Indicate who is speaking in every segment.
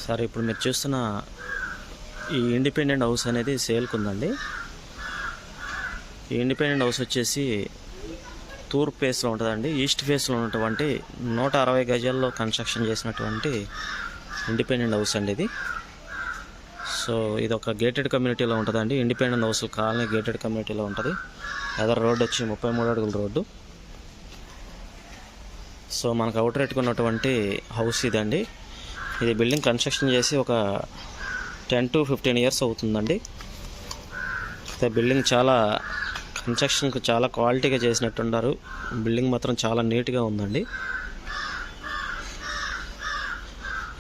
Speaker 1: Sir ఇప్పుడు మీరు చూస్తున్న ఈ ఇండిపెండెంట్ హౌస్ అనేది సేల్కి ఉందండి. ఈ ఇండిపెండెంట్ హౌస్ వచ్చేసి తూర్పు ఫేస్లో ఉంటుందండి. ఈస్ట్ ఫేస్లో ఉన్నటువంటి 160 గజాల్లో కన్స్ట్రక్షన్ చేసినటువంటి ఇండిపెండెంట్ హౌస్ అండి ఇది. సో ఇది ఒక గేటెడ్ కమ్యూనిటీలో ఉంటుందండి. ఇండిపెండెంట్ హౌస్ కాలనీ గేటెడ్ కమ్యూనిటీలో ఉంటుంది. ఎదర్ రోడ్డు వచ్చి 33 అడుగుల రోడ్డు. సో మనకు అవుట్ రేట్గా ఉన్నటువంటి హౌస్ ఇదండి. ఇది బిల్డింగ్ కన్స్ట్రక్షన్ చేసి ఒక 10 to 15 ఇయర్స్ అవుతుందండి. బిల్డింగ్ చాలా కన్స్ట్రక్షన్కి చాలా క్వాలిటీగా చేసినట్టున్నారు. బిల్డింగ్ మాత్రం చాలా నీట్గా ఉందండి.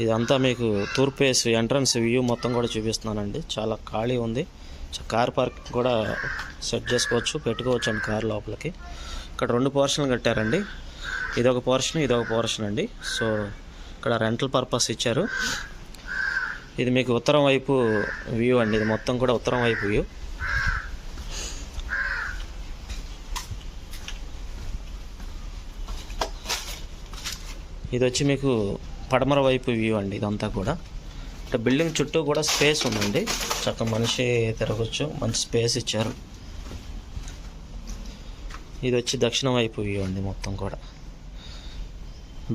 Speaker 1: ఇదంతా మీకు తూర్పు ఫేస్ ఎంట్రన్స్ వ్యూ మొత్తం కూడా చూపిస్తున్నానండి. చాలా ఖాళీ ఉంది. కార్ పార్క్ కూడా సెట్ చేసుకోవచ్చు, పెట్టుకోవచ్చు అండి కార్ లోపలికి. ఇక్కడ 2 పోర్షన్లు కట్టారండి. ఇదొక పోర్షన్, ఇదొక పోర్షన్ అండి. సో ఇక్కడ రెంటల్ పర్పస్ ఇచ్చారు. ఇది మీకు ఉత్తరం వైపు వ్యూ అండి. ఇది మొత్తం కూడా ఉత్తరం వైపు వ్యూ. ఇది వచ్చి మీకు పడమర వైపు వ్యూ అండి. ఇదంతా కూడా ఇక్కడ బిల్డింగ్ చుట్టూ కూడా స్పేస్ ఉందండి. చక్కగా మనిషి తిరగచ్చు, మంచి స్పేస్ ఇచ్చారు. ఇది వచ్చి దక్షిణ వైపు వ్యూ అండి. మొత్తం కూడా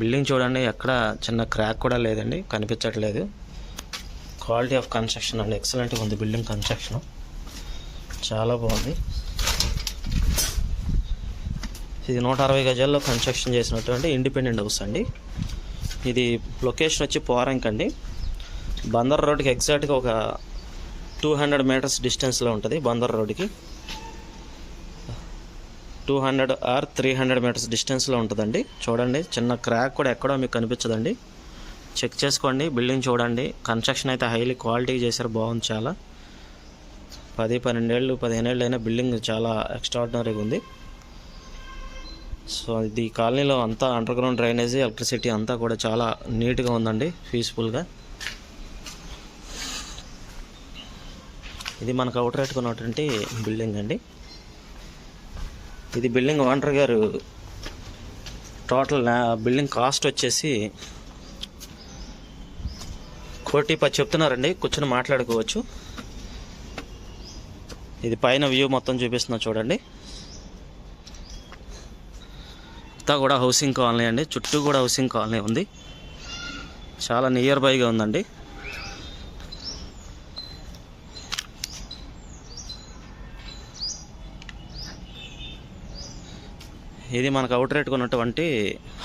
Speaker 1: బిల్డింగ్ చూడండి, ఎక్కడ చిన్న క్రాక్ కూడా లేదండి, కనిపించట్లేదు. క్వాలిటీ ఆఫ్ కన్స్ట్రక్షన్ అండి, ఎక్సలెంట్గా ఉంది. బిల్డింగ్ కన్స్ట్రక్షన్ చాలా బాగుంది. ఇది 160 గజాల్లో కన్స్ట్రక్షన్ చేసినటువంటి ఇండిపెండెంట్ హౌస్ అండి. ఇది లొకేషన్ వచ్చి పోరంక్ అండి. బందర్ రోడ్కి ఎగ్జాక్ట్గా ఒక 200 మీటర్స్ డిస్టెన్స్లో ఉంటుంది. బందర్ రోడ్కి 200 or 300 మీటర్స్ డిస్టెన్స్లో ఉంటుందండి. చూడండి, చిన్న క్రాక్ కూడా ఎక్కడో మీకు కనిపించదండి. చెక్ చేసుకోండి. బిల్డింగ్ చూడండి, కన్స్ట్రక్షన్ అయితే హైలీ క్వాలిటీ చేశారు. బాగుంది. చాలా 10-12 ఏళ్ళు 15 ఏళ్ళు అయినా బిల్డింగ్ చాలా ఎక్స్ట్రాడినరీగా ఉంది. సో ఇది కాలనీలో అంతా అండర్ గ్రౌండ్ డ్రైనేజీ, ఎలక్ట్రిసిటీ అంతా కూడా చాలా నీట్గా ఉందండి, పీస్ఫుల్గా. ఇది మనకు అవుట్ రేట్గా ఉన్నటువంటి బిల్డింగ్ అండి. ఇది బిల్డింగ్ ఓనర్ గారు టోటల్ బిల్డింగ్ కాస్ట్ వచ్చేసి 1,10,00,000 చెప్తున్నారండి. కూర్చొని మాట్లాడుకోవచ్చు. ఇది పైన వ్యూ మొత్తం చూపిస్తున్నా చూడండి. అంతా కూడా హౌసింగ్ కాలనీ అండి. చుట్టూ కూడా హౌసింగ్ కాలనీ ఉంది. చాలా నియర్ బైగా ఉందండి. ఇది మనకు అవుట్ రేట్గా ఉన్నటువంటి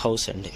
Speaker 1: హౌస్ అండి.